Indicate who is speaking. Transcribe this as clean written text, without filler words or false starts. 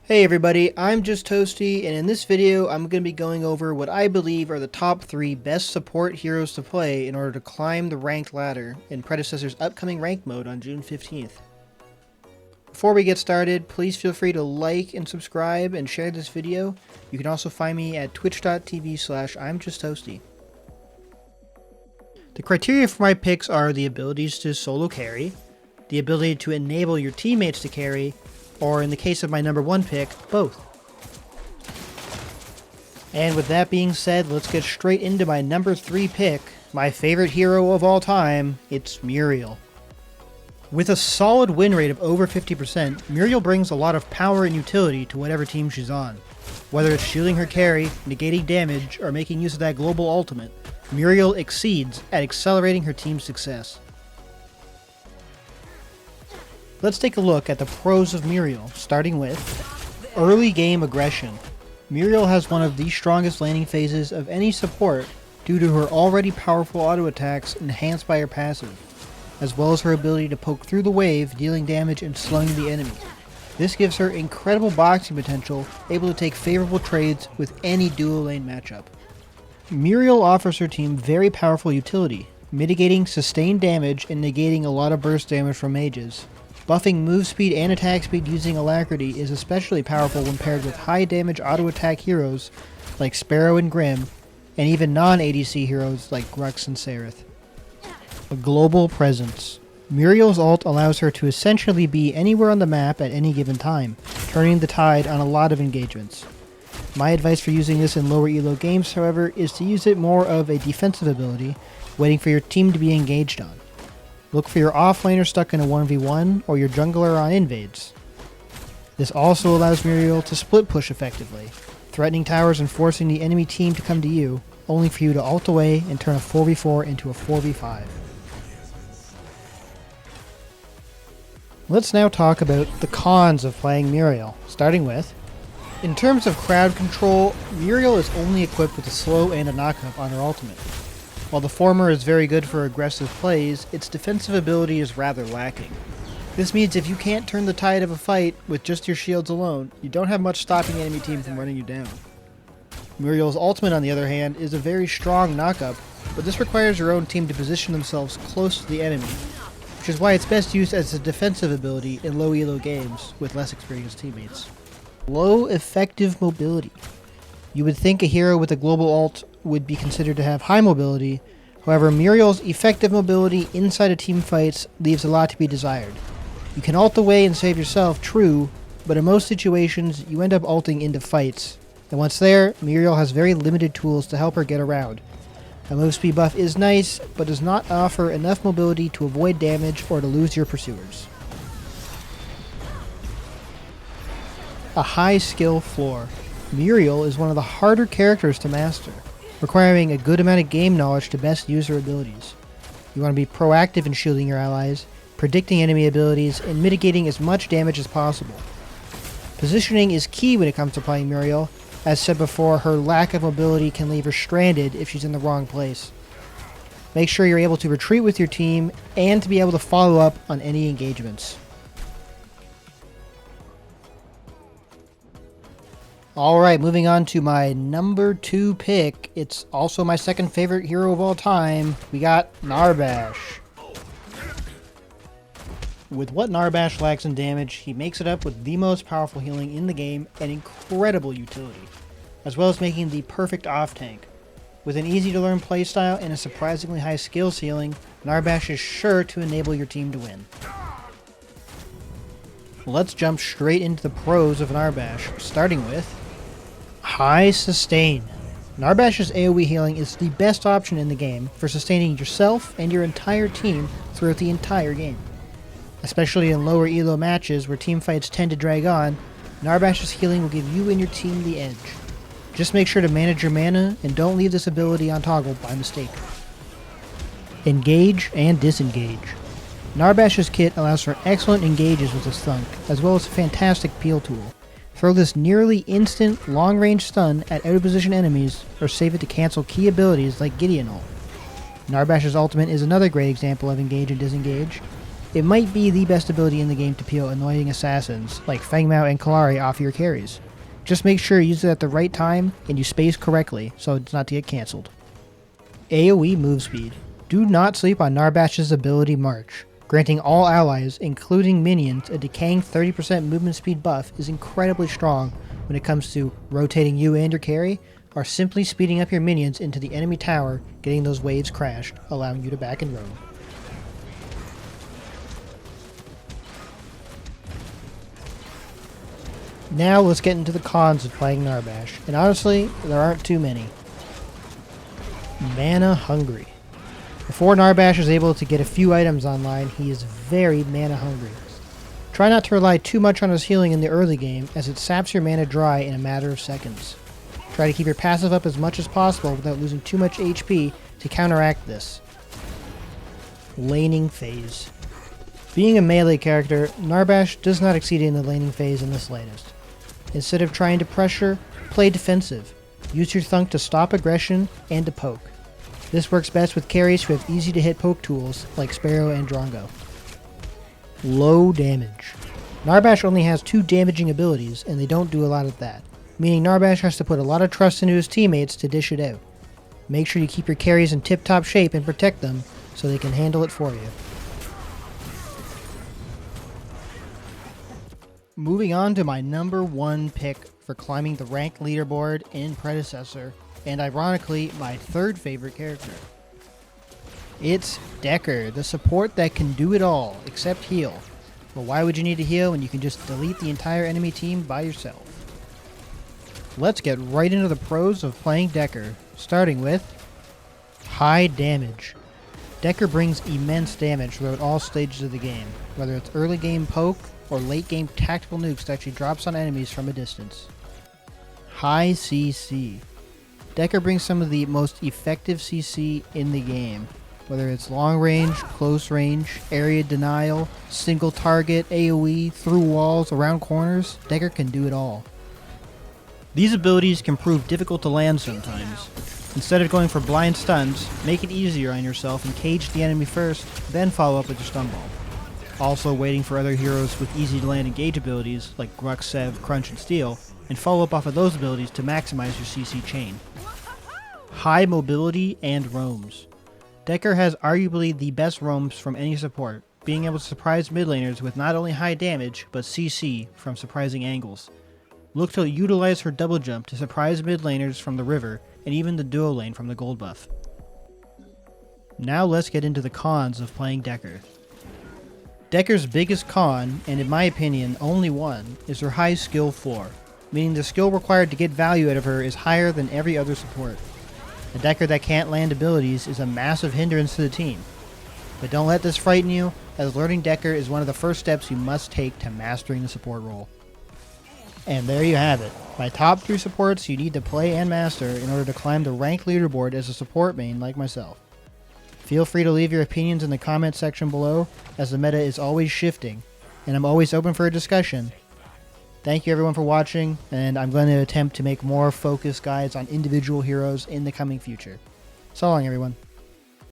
Speaker 1: Hey everybody, I'm Just Toasty, and in this video I'm going to be going over what I believe are the top 3 best support heroes to play in order to climb the ranked ladder in Predecessor's upcoming rank mode on June 15th. Before we get started, please feel free to like and subscribe and share this video. You can also find me at twitch.tv/I'mJustToasty. The criteria for my picks are the abilities to solo carry, the ability to enable your teammates to carry, or in the case of my number 1 pick, both. And with that being said, let's get straight into my number 3 pick, my favorite hero of all time, it's Muriel. With a solid win rate of over 50%, Muriel brings a lot of power and utility to whatever team she's on. Whether it's shielding her carry, negating damage, or making use of that global ultimate, Muriel exceeds at accelerating her team's success. Let's take a look at the pros of Muriel, starting with early game aggression. Muriel has one of the strongest laning phases of any support due to her already powerful auto attacks enhanced by her passive, as well as her ability to poke through the wave, dealing damage and slowing the enemy. This gives her incredible boxing potential, able to take favorable trades with any dual lane matchup. Muriel offers her team very powerful utility, mitigating sustained damage and negating a lot of burst damage from mages. Buffing move speed and attack speed using Alacrity is especially powerful when paired with high damage auto attack heroes like Sparrow and Grim, and even non-ADC heroes like Grux and Sereth. A global presence. Muriel's ult allows her to essentially be anywhere on the map at any given time, turning the tide on a lot of engagements. My advice for using this in lower elo games, however, is to use it more of a defensive ability, waiting for your team to be engaged on. Look for your offlaner stuck in a 1v1 or your jungler on invades. This also allows Muriel to split push effectively, threatening towers and forcing the enemy team to come to you, only for you to ult away and turn a 4v4 into a 4v5. Let's now talk about the cons of playing Muriel, starting with, in terms of crowd control, Muriel is only equipped with a slow and a knockup on her ultimate. While the former is very good for aggressive plays, its defensive ability is rather lacking. This means if you can't turn the tide of a fight with just your shields alone, you don't have much stopping the enemy team from running you down. Muriel's ultimate, on the other hand, is a very strong knockup, but this requires your own team to position themselves close to the enemy, which is why it's best used as a defensive ability in low elo games with less experienced teammates. Low effective mobility. You would think a hero with a global ult would be considered to have high mobility, however Muriel's effective mobility inside of team fights leaves a lot to be desired. You can ult away and save yourself, true, but in most situations you end up ulting into fights, and once there, Muriel has very limited tools to help her get around. A move speed buff is nice, but does not offer enough mobility to avoid damage or to lose your pursuers. A high skill floor. Muriel is one of the harder characters to master, requiring a good amount of game knowledge to best use her abilities. You want to be proactive in shielding your allies, predicting enemy abilities, and mitigating as much damage as possible. Positioning is key when it comes to playing Muriel. As said before, her lack of mobility can leave her stranded if she's in the wrong place. Make sure you're able to retreat with your team and to be able to follow up on any engagements. Alright, moving on to my number 2 pick. It's also my second favorite hero of all time. We got Narbash. With what Narbash lacks in damage, he makes it up with the most powerful healing in the game and incredible utility, as well as making the perfect off-tank. With an easy-to-learn playstyle and a surprisingly high skill ceiling, Narbash is sure to enable your team to win. Let's jump straight into the pros of Narbash, starting with high sustain. Narbash's AoE healing is the best option in the game for sustaining yourself and your entire team throughout the entire game. Especially in lower elo matches where team fights tend to drag on, Narbash's healing will give you and your team the edge. Just make sure to manage your mana and don't leave this ability on toggle by mistake. Engage and disengage. Narbash's kit allows for excellent engages with his thunk, as well as a fantastic peel tool. Throw this nearly instant long-range stun at out-of-position enemies, or save it to cancel key abilities like Gideon ult. Narbash's ultimate is another great example of engage and disengage. it might be the best ability in the game to peel annoying assassins like Fangmao and Kalari off your carries. Just make sure you use it at the right time and you space correctly so it's not to get cancelled. AoE move speed. Do not sleep on Narbash's ability March. Granting all allies, including minions, a decaying 30% movement speed buff is incredibly strong when it comes to rotating you and your carry, or simply speeding up your minions into the enemy tower, getting those waves crashed, allowing you to back and roam. Now let's get into the cons of playing Narbash, and honestly, there aren't too many. Mana hungry. Before Narbash is able to get a few items online, he is very mana hungry. Try not to rely too much on his healing in the early game, as it saps your mana dry in a matter of seconds. Try to keep your passive up as much as possible without losing too much HP to counteract this. Laning phase. Being a melee character, Narbash does not exceed in the laning phase in the slightest. Instead of trying to pressure, play defensive. Use your thunk to stop aggression and to poke. This works best with carries who have easy to hit poke tools like Sparrow and Drongo. Low damage. Narbash only has 2 damaging abilities and they don't do a lot of that, meaning Narbash has to put a lot of trust into his teammates to dish it out. Make sure you keep your carries in tip-top shape and protect them so they can handle it for you. Moving on to my number 1 pick for climbing the rank leaderboard in Predecessor, and ironically, my 3rd favorite character. It's Decker, the support that can do it all, except heal. But why would you need to heal when you can just delete the entire enemy team by yourself? Let's get right into the pros of playing Decker, starting with high damage. Decker brings immense damage throughout all stages of the game, whether it's early game poke or late game tactical nukes that actually drops on enemies from a distance. High CC. Decker brings some of the most effective CC in the game, whether it's long range, close range, area denial, single target, AoE, through walls, around corners. Decker can do it all. These abilities can prove difficult to land sometimes. Instead of going for blind stuns, make it easier on yourself and cage the enemy first, then follow up with your stun ball. Also waiting for other heroes with easy to land engage abilities like Grux, Sev, Crunch, and Steel, and follow up off of those abilities to maximize your CC chain. High mobility and roams. Decker has arguably the best roams from any support, being able to surprise mid laners with not only high damage, but CC from surprising angles. Look to utilize her double jump to surprise mid laners from the river, and even the duo lane from the gold buff. Now let's get into the cons of playing Decker. Decker's biggest con, and in my opinion only one, is her high skill floor, meaning the skill required to get value out of her is higher than every other support. A Decker that can't land abilities is a massive hindrance to the team. But don't let this frighten you, as learning Decker is one of the first steps you must take to mastering the support role. And there you have it, my top 3 supports you need to play and master in order to climb the rank leaderboard as a support main like myself. Feel free to leave your opinions in the comments section below, as the meta is always shifting, and I'm always open for a discussion. Thank you everyone for watching, and I'm going to attempt to make more focused guides on individual heroes in the coming future. So long everyone.